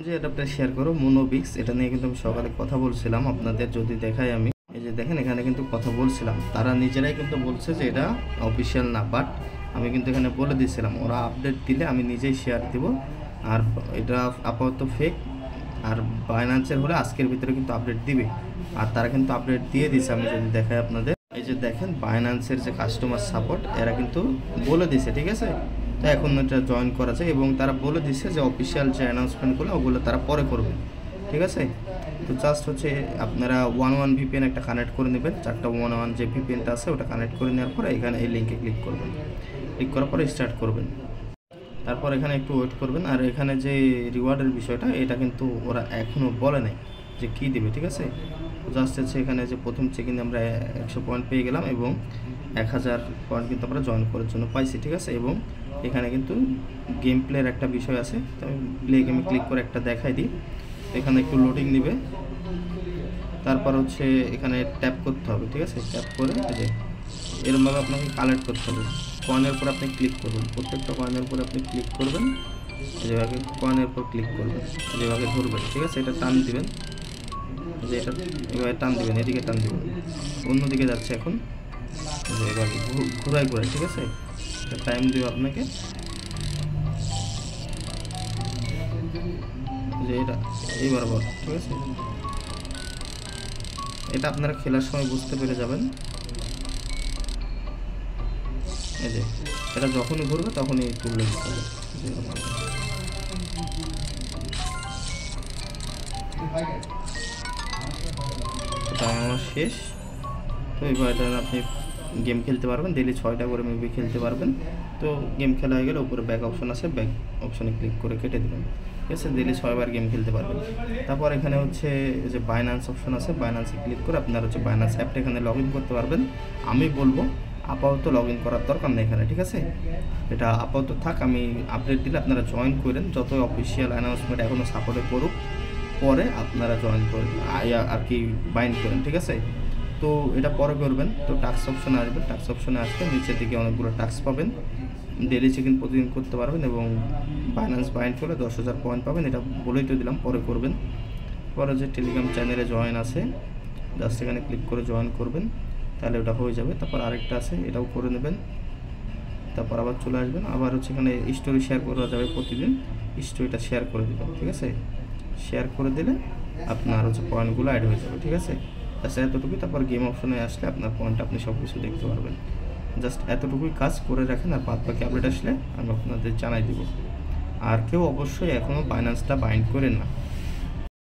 যে adapter share করো মোনোবিক্স, এটা নিয়ে কিন্তু আমি সকালে কথা বলছিলাম আপনাদের, যদি দেখাই আমি এই যে দেখেন এখানে কিন্তু কথা বলছিলাম, তারা নিজেরাই কিন্তু বলছে যে এটা অফিসিয়াল না, বাট আমি কিন্তু এখানে বলে দিয়েছিলাম ওরা আপডেট দিলে আমি নিজেই শেয়ার দিব। আর এটা আপাতত ফেক, আর বাইন্যান্সের হলে আজকের ভিতরে কিন্তু আপডেট দিবে, আর তারা কিন্তু আপডেট দিয়ে দিয়েছে। আমি যদি দেখাই আপনাদের, এই যে দেখেন বাইন্যান্সের যে কাস্টমার সাপোর্ট এরা কিন্তু বলে দিছে, ঠিক আছে। তো এখন এটা জয়েন করা যায় এবং তারা বলে দিছে যে অফিসিয়াল যে অ্যানাউন্সমেন্টগুলো ওগুলো তারা পরে করবে, ঠিক আছে। তো জাস্ট হচ্ছে আপনারা 1 VPN একটা কানেক্ট করে নেবেন, 4টা 1 যে ভিপিএনটা আছে ওটা কানেক্ট করে নেওয়ার পরে এখানে এই লিঙ্কে ক্লিক করবেন, ক্লিক করার পরে স্টার্ট করবেন। তারপর এখানে একটু ওয়েট করবেন। আর এখানে যে রিওয়ার্ডের বিষয়টা এটা কিন্তু ওরা এখনও বলে নাই যে কী দেবে, ঠিক আছে। জাস্ট হচ্ছে এখানে যে প্রথম চেকিং আমরা 100 পয়েন্ট পেয়ে গেলাম এবং 1000 পয়েন্ট কিন্তু আমরা জয়েন করার জন্য পাইছি, ঠিক আছে। এবং এখানে কিন্তু গেম প্লের একটা বিষয় আছে, তো আমি প্লে গেমে ক্লিক করে একটা দেখাই দিই। এখানে একটু লোডিং নেবে, তারপর হচ্ছে এখানে ট্যাপ করতে হবে, ঠিক আছে। ট্যাপ করে যে এরকমভাবে আপনাকে কালেক্ট করতে হবে। কয়েনের উপর আপনি ক্লিক করবেন, প্রত্যেকটা কয়েনের উপর আপনি ক্লিক করবেন, যেভাবে কয়েনের উপর ক্লিক করবেন, যেভাবে ধরবেন, ঠিক আছে। এটা টান দিবেন, যে এটা এভাবে টান দিবেন, এদিকে টান দিবেন, অন্যদিকে যাচ্ছে এখন, যে এভাবে ঘুরাই ঘুরাই, ঠিক আছে। টাইম দেবে আপনাকে, যে এটা এইবার বল, ঠিক আছে। এটা আপনারা খেলার সময় বুঝতে পেরে যাবেন। এই যে এটা যখনই ঘুরবে তখনই তুলে দিতে হবে। টাইম আমার শেষ। তো এবার এটা আপনি গেম খেলতে পারবেন, ডেলি 6টা করে মেবি খেলতে পারবেন। তো গেম খেলা হয়ে গেলে উপরে ব্যাক অপশন আছে, ব্যাক অপশনে ক্লিক করে কেটে দেবেন, ঠিক আছে। ডেলি 6বার গেম খেলতে পারবেন। তারপর এখানে হচ্ছে যে বাইন্যান্স অপশন আছে, বাইন্যান্সে ক্লিক করে আপনার হচ্ছে বাইন্যান্স অ্যাপটা এখানে লগ ইন করতে পারবেন। আমি বলবো আপাতত লগ ইন করার দরকার নেই এখানে, ঠিক আছে। এটা আপাতত থাক, আমি আপডেট দিলে আপনারা জয়েন করেন, যত অফিসিয়াল অ্যানাউন্সমেন্ট এখনও সাপোর্টে করুক, পরে আপনারা জয়েন করেন আর কি বাইন্ড করেন, ঠিক আছে। তো এটা পরে করবেন। তো টাস্ক অপশনে আসবেন, টাস্ক অপশনে আসলে নিচের দিকে অনেকগুলো টাস্ক পাবেন, ডেলি চেকিং প্রতিদিন করতে পারবেন এবং বাইন্যান্স বাইন্ড করলে 10,000 পয়েন্ট পাবেন। এটা বলেই তো দিলাম, পরে করবেন। পরে যে টেলিগ্রাম চ্যানেলে জয়েন আছে, জাস্ট এখানে ক্লিক করে জয়েন করবেন, তাহলে ওটা হয়ে যাবে। তারপর আরেকটা আছে, এটাও করে নেবেন। তারপর আবার চলে আসবেন, আবার হচ্ছে এখানে স্টোরি শেয়ার করা যাবে, প্রতিদিন স্টোরিটা শেয়ার করে দেবেন, ঠিক আছে। শেয়ার করে দিলে আপনার হচ্ছে পয়েন্টগুলো অ্যাড হয়ে যাবে, ঠিক আছে। জাস্ট এতটুকুই। তারপর গেম অপশনে আসলে আপনার পয়েন্ট আপনি সব কিছু দেখতে পারবেন। জাস্ট এতটুকুই কাজ করে রাখেন, আর বাদ বাকি আপডেট আসলে আমি আপনাদের জানাই দেবো। আর কেউ অবশ্যই এখনও বাইন্যান্সটা বাইন্ড করেন না।